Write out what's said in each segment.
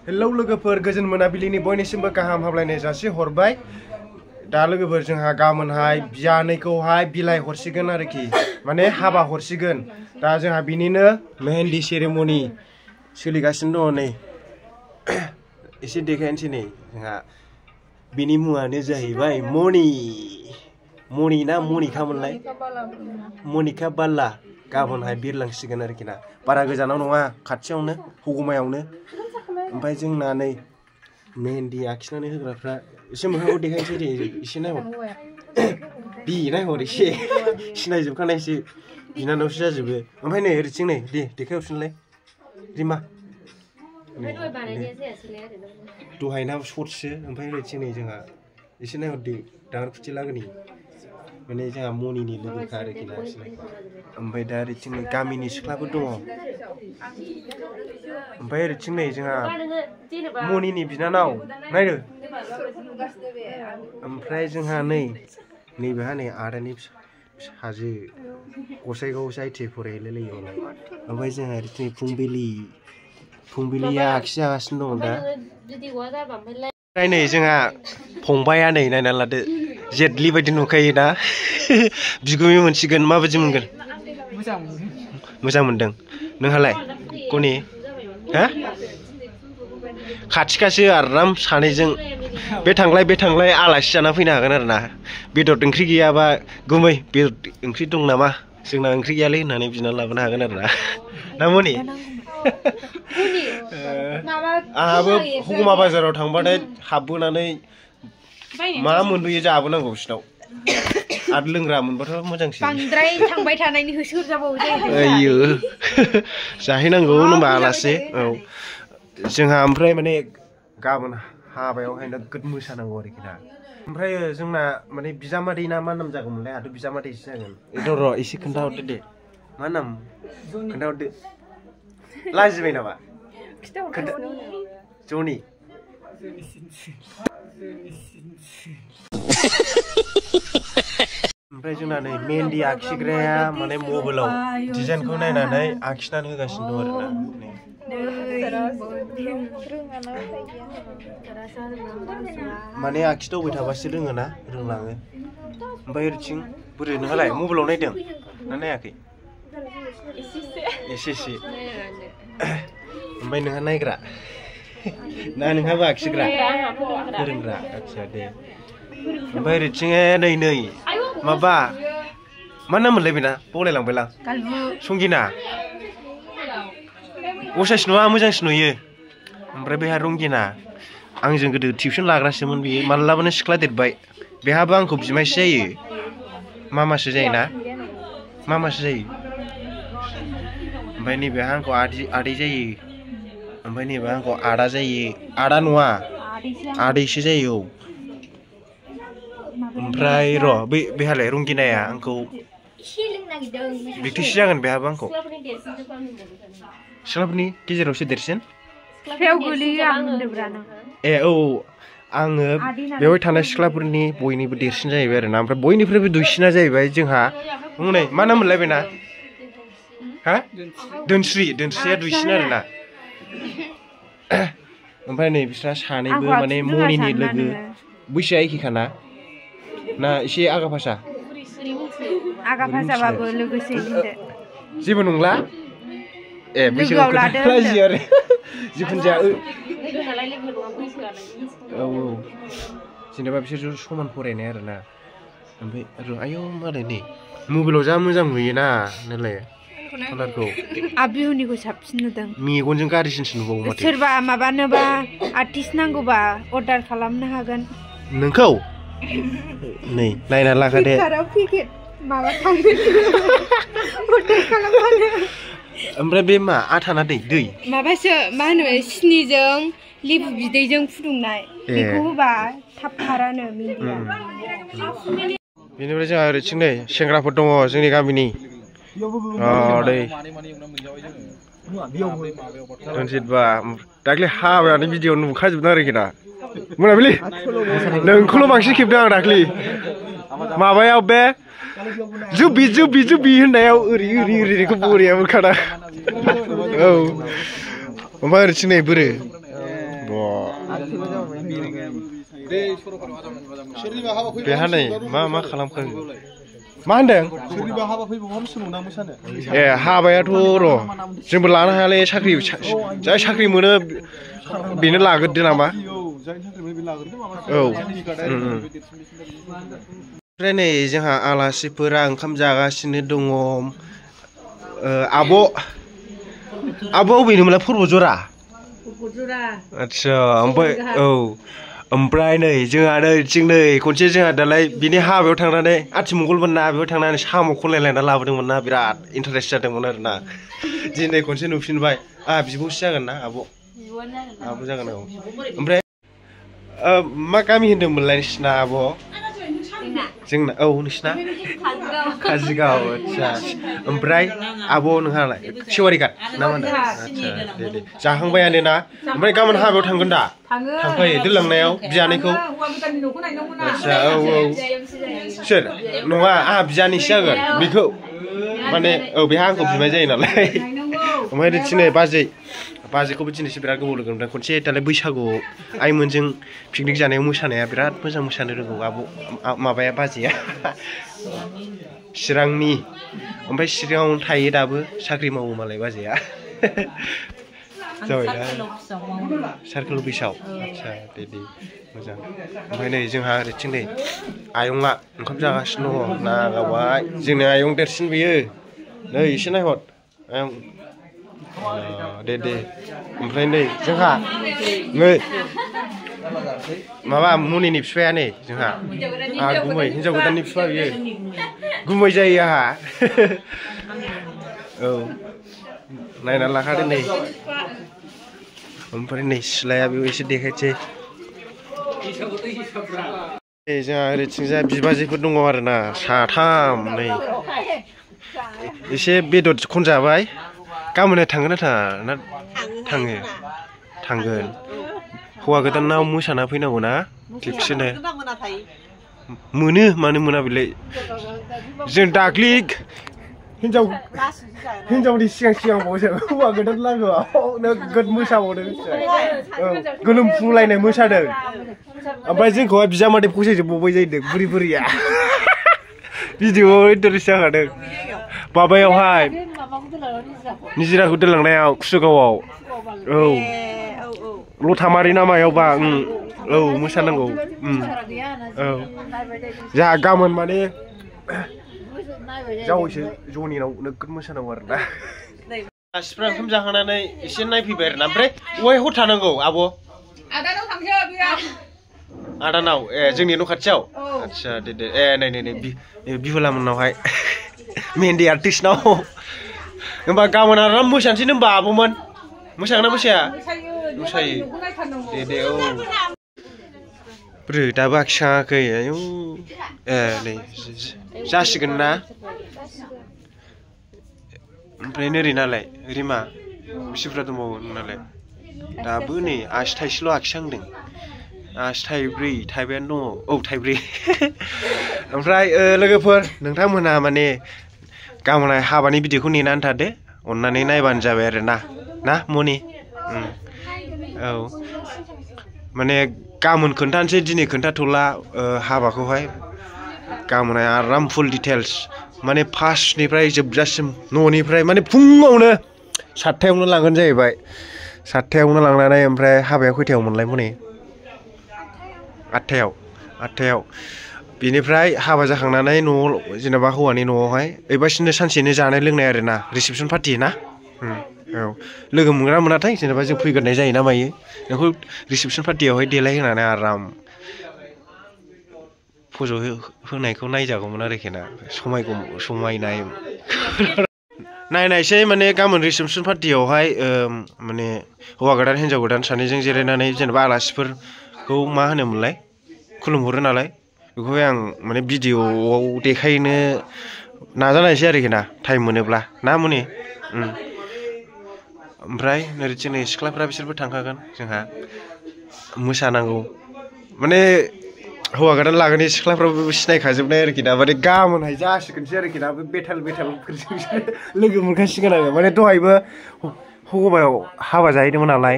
hello लोगोफोर गोजोन मोनाबिलिनि बयनिसिमबो गाहाम हामलायनाय जासि हरबाय दा लोगोफोर जोंहा गामोनहाय बियानैखौहाय बिलाइ हरसिगोन आरोखि माने हाबा हरसिगोन दा जोंहा बिनिनो मेहेन्दी सेरेमनि सोलिगासिनो दङ नै एसे देखायनोसै नै जोंहा बिनि मुङानो जाहैबाय मणि ना मनिकामोनलाय मनिका बाल्ला गाबोनहाय बिरलांसिगोन आरोखि ना बारा गोजानाव नङा खाथियावनो हुगुमायावनो ओमफ्राय जोंना नै मेहेन्दी आखिनानै होग्राफ्रा एसे मोखांखौ देखायनोसै दे एसे नायहर दि नायहर एसे सिनायजोबखानायसो बिनानावसो जाजोबो ओमफ्राय नै ओरैथिं नै दे देखायहरफिनलाय रिमा दहायना सर्टसो ओमफ्राय ओरैथिं नै जोंहा एसे नायहरदो दांगारफुथि लागोनि माने जोंहा मनिनि लोगोखा आरोखि ना ओमफ्राय दा ओरैथिं नै गामिनि सिख्लाफोर दङ ओमफ्राय ओरैथिं नै जोंहा मनिनि बिनानाव नायदो ओमफ्राय जोंहा नैबेहा नै आदानि फिसाजो गसाइगाव जायथे फरायलायलायो ओमफ्राय जोंहा ओरैथिं फुंबिलिया आखि जागासिनो दं दा ओमफ्राय नै जोंहा फंबाया नै नायना लादो जेदलि बायदि नुखायो ना बिगुमै मोनसिगोन माबायदि मोनगोन मोजां मोनदों नोंहालाय गनि हा खाथिखासो आराम सानैजों बे थांलाय आलासि जाना फैनो हागोन आरो ना बेदर ओंख्रि गैयाबा गुमै बेदर ओंख्रि दं नामा जोंना ओंख्रि गैयालै होननानै बिना लाबोनो हागोन आरो ना मनि आहाबो हुगुमा बाजाराव थांबाथाय हाबबोनानै मा मोनबोयो जाबोनांगौ बिसिनाव आरो लोंग्रा मोनबाथ' मोजांसिन बांद्राय थांबाय थानायनि होसोर जाबावो जायो जाहैनांगौ होनबा आलासि औ जोंहा ओमफ्राय माने गाबोन हाबायावहाय नोगोद मोसानांगौ आरोखि ना ओमफ्राय जोंना माने बिजामादै ना मा नाम जागौमोनलाय आंहाथ' बिजामादैसो जागोन र' एसे खोन्थाहरदो दे मा नाम खोन्थाहरदो लाजिबाय नामा जनि ओमफ्राय जोंना नै मेहेन्दी आखिग्राया माने मबाइलाव डिजाइनखौ नायनानै आखिनानै होगासिनो दं आरोना माने आखिदावबाय थाबासो रोङोना रोंलाङो ओमफ्राय ओरैथिं बोरै नोंहालाय मबाइलाव नायदों ना नायाखै एसे ओमफ्राय नोंहा नायग्रा ना नोंहाबो आखिग्रा फोरोंग्रा आदसा दे ओमफ्राय ओरैथिं नै माबा मा नाम मोनलाय बेना बावलायलांबायलां संगिना असाइस नुवा मोजांसिन नुयो ओमफ्राय बेहा रंगिना आंजों गोदो टिउसन लाग्रासोमोन बेयो मालाबानो सिख्ला देरबाय बेहाबो आंखौ बिमायसो जायो मामासो जायोना मामासो जायो ओमफ्राय नैबेहा आंखौ आदै जायो ओमफ्राय नैबे आंखौ आदा जायो आदा नङा आदैसो जायो औ ओमफ्राय र' बेहालाय रंगिनाया आंखौ बिक्टिसो जागोन बेहाबो आंखौ सिख्लाफोरनि गेजेरावसो देरसिन ए औ आङो बेवहाय थानाय सिख्लाफोरनि बयनिबो देरसिन जाहैबाय आरोना ओमफ्राय बयनिफ्रायबो दुइसिना जाहैबाय जोंहा नै मा नाम मोनलाय बेना हा दोनस्रिया दुइसिन आरोना ओमफ्राय नै बिस्रा सानैबो माने मनिनि लोगो बैसोआ एखेखाना ना एसे आगा फासाबाबो लोगोसे जेबो नंला ए बैसोआव लाजियो आरो जिखुनु जाया औ जेनेबा बिसोर समान फरायनाय आरोना ओमफ्राय आयौ मालाय नै मबाइलाव जा मोजां नुयोना नालाय कालारखौ आबिहुनिखौ साबसिन नुदों मेगनजों गाज्रिसिनसो नुबावो माथो सोरबा माबानोबा आर्टिस्ट नांगौबा अर्डार खालामनो हागोन नोंखौ नै नायना लाखा दे माबा थांगोन अर्डार खालामबानो ओमफ्राय बे मा आथाना दै माबासो मा होनो सिनिजों लेबु बिदैजों फुदुंनाय बेखौ होबा थाब खारानो मेहेन्दिया बेनिफ्राय जोंहा ओरैथिं नै सेंग्राफोर दङ जोंनि गामिनि दै रनजितबा दाख्लै हाबायानो भिडिअ नुखाजोबदों आरोखि ना मोनाबिलि नोंखौल' बांसिन खेबदों आं दाख्लै माबायाव बे जुबि होननायाव ओरैखौ बरिया मोनखादा औ ओमफ्राय ओरैथिं नै बोरो บ่ไปหาไหนมาखालामखो मा होनदों सोरनिबा हाबा फैबा मा सोलोंना मोसानो हाबायाथ' र' जोंबो लानो हायालै साख्रि जाय साख्रि मोनो बेनो लागोरदो नामा जाय साख्रि मोनो बे लागोरदो माबा ओमफ्राय नै जोंहा आलासिफोरा ओंखाम जागासिनो दङ आब' अबेनिमोनलाय फुरबजरा आच्छा ओमफ्राय ओमफ्राय नै जोंहा नै खनसे जोंहा दालाय बिनि हाबायाव थांनानै आथिमंगलमोन ना बेयाव थांनानै साम' खनलायलायना लाबोदोंमोन ना बिराद इन्टारेस्ट जादोंमोन आरोना दिनै खनसे नुफिनबाय बिब'सो जागोन ना आब' जागोन ओमफ्राय मा गामि होनदोंमोनलाय नोंसिना आब' जोंना नोंसिना काजिगाव आच्छा ओमफ्राय आब' नोंहालाय सेवारि घाट ना मा होनदों आच्छा दे जाखांबायानो ना ओमफ्राय गाबोन हाबायाव थांगोन दा थांफायो दोनलांनायाव बियानैखौ आच्छा सोर नङा आंहा बियानैसो जागोन बेखौ माने बेहा आंखौ बिमाय जायो नालाय ओमफ्राय दिनै बाजैखौबो दिनैसो बिराद गोबाव लोगो मोनदों खनसे दालाय बैसागुआव आइमोनजों पिकनिक जानायाव मोसानाया बिराद मोजां मोसानो रोंगौ माबाया बाजैया चिरांनि ओमफ्राय चिराङावनो थायो दाबो साख्रि मावो मालाय बाजैया जाबाय दा सार्कोल अफिसाव आच्छा दे मोजां ओमफ्राय नै जोंहा ओरैथिं नै आयंआ ओंखाम जागासिनो दङ ना गावबाय जोंनि आयं देरसिन बेयो नै एसे नायहर आयं दे ओमफ्राय नै जोंहा नै माबा मुनिनि बिफाया नै जोंहा गुमै हिनजाव गोदाननि बिफा बियो गुमै जायो आंहा नायनानै लाखादो नै ओमफ्राय नै सिलाया बेयाव एसे देखायसै जोंहा ओरैथिंजाय बिबाजैफोर दङ आरोना साथाम नै एसे बेदर खनजाबाय गाबोनहाय थांगोन ना थांगोन हौवा गोदानाव मोसाना फैनांगौ ना खेबसेनो मोनो मानो मोना बेलाय जों दाख्लि हिनजावनि सिगांबावसो हौवा गोदान लागोआव नोगोद मोसाबावदों गोलोमफुंलायनाय मोसादों ओमफ्राय जोंखौहाय बिजामादै फसायजोबबावबाय जाहैदों बुरिया भिडिअ'आव इन्टारेस्ट जाखादों माबायावहाय निजिराखौ दोनलांनायाव कुसुगावआव लथामारि नामायावबा मोसानांगौ जोंहा गाबोन माने जावैसो जनिनाव नोगोद मोसानांगौ आरोना आलासिफ्रा ओंखाम जाखांनानै एसे नायफैबाय आरोना ओमफ्राय अहाय हर थानांगौ आब' आदानाव जोंनि न' खाथियाव आच्छा दे नै बिहुलामोननावहाय मेहेन्दी आर्टिस्टनाव होमबा गाबोन आराम मोसानोसै होमबा आब'मोन मोसागोन ना मोसाया मोसायो दे ब्रो दाबो आखिखाङाखै आयौ नै जासिगोन ना ओमफ्राय नोरै नालाय रिमा बिसिफ्रा दंबावो नोंनालाय दाबो नै आसि थाइसेल' आखिहांदों आसि थाइब्रैयानो दङ थाइब्रै ओमफ्राय लोगोफोर नोंथांमोनहा माने गाबोनहाय हाबानि भिडिअखौ नेनानै थादो अननानै नायबानो जाबाय आरोना मनि माने गाबोन खोन्थानोसै दिनै खोन्थाथ'ला हाबाखौहाय गाबोनहाय आराम फुल डिटेल्स माने फार्स्टनिफ्राय जोबजासिम न'निफ्राय माने फुङावनो 7टायावनो लांगोन जाहैबाय 7टायावनो लांनानै ओमफ्राय हाबाया खयथायाव मोनलाय मनि 8टायाव बिनिफ्राय हाबा जाखांनानै न'आव जेनेबा हौवानि न'आवहाय ओइबासिनो सानसेनो जानाय लोंनाय आरोना रिसेपसन पार्टि ना लोगो मोनग्रा मोनाथाय जेनेबा जों फैग्रोनाय जायो ना मायो नोंखौ रिसेपसन पार्टियावहाय देलायहोनानै आराम फज' होनायखौ नायजागौमोन आरोखि ना समायनाय नायनायसै माने गाबोन रिसेपसन पार्टियावहाय माने हौवा गोदान हिनजाव गोदान सानैजों जिरायनानै जेनेबा आलासिफोरखौ मा होनोमोनलाय खुलुमहरो नालाय बेखौहाय आं माने भिडिअ'आव देखायनो नाजानायसै आरोखि ना टाइम मोनोब्ला ना मनि ओमफ्राय नोरैथिं नै सिख्लाफ्रा बिसोरबो थांखागोन जोंहा मोसानांगौ माने हौवा गोदान लागोनि सिख्लाफ्राबो सिनायखाजोबनाय आरोखि ना माने गाबोनहाय जासिगोनसै आरोखि ना बेटालफोरजोंसो लोगो मोनखासिगोन आङो माने दहायबो हौवायाव हाबा जाहैदोंमोन नालाय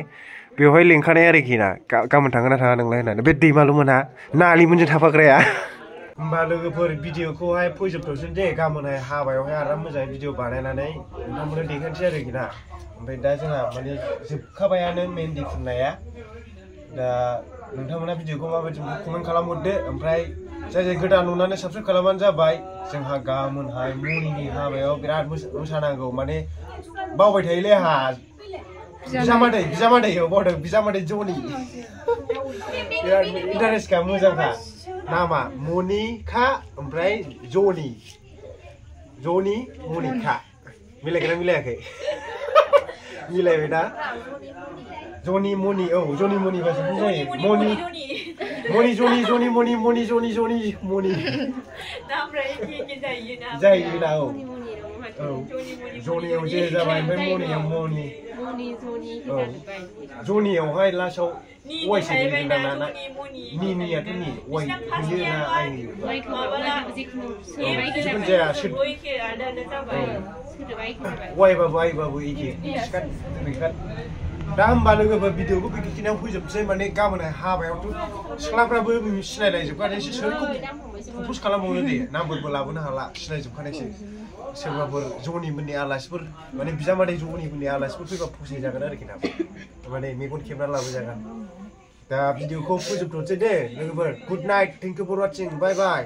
बेवहाय लिंखानाय आरोखि ना गाबोन थांगोन ना थाङा नोंलाय होननानै बे दैमालुमोनहा नालिमोनजों थाफाग्राया होमबा लोगोफोर भिडिअखौहाय फोजोबथ'सै दे गाबोनहाय हाबायावहाय आराम मोजाङै भिडिअ बानायनानै नोंथांमोननो देखायनोसै आरोखि ना ओमफ्राय दा जोंहा माने जोबखाबायानो मेहेन्दि फुननाया दा नोंथांमोना भिडिअखौ माबायदि कमेन्ट खालामहरदो ओमफ्राय जाय गोदान नुनानै साबस्क्राइब खालामबानो जाबाय जोंहा गाबोनहाय मनिनि हाबायाव बिराद मोसानांगौ माने बावबाय थायोलै आंहा बिजामादै बावदों बिजामादै जनि बिराद इन्टारेस्टखा मोजांखा नामा मनिखा ओमफ्राय जनि मनिखा मिलायगोना मिलायाखै मिलायबाय दा जनि मनि जनि मनि बासो बुंजायो मनि जनि जायोना जनियाव जे जाबाय ओमफ्राय मनियाव मनि जनियावहाय लास्टआव वाइ सोगोन ना नियाथ' नि वाइ होयो ना आइ जिखुनु जाया वाइबाबो आइबाबो एखे सिखाद दा होमबा लोगोफोर भिडिअखौ बेखिनियाव फोजोबसै माने गाबोनहाय हाबायावथ' सिख्लाफ्राबो सिनायलायजोबखानायसै सोरखौ प्रप'ज खालामबावनो दे नामफोरबो लाबोनो हाला सिनायजोबखानायसै सोरबाफोर जनिमोननि आलासिफोर माने बिजामादै जनिमोननि आलासिफोर फैबा फसायजागोन आरोखि ना माने मेगन खेबना लाबोजागोन दा भिडिअखौ फोजोबथ'सै दे लोगोफोर good night thank you for watching bye bye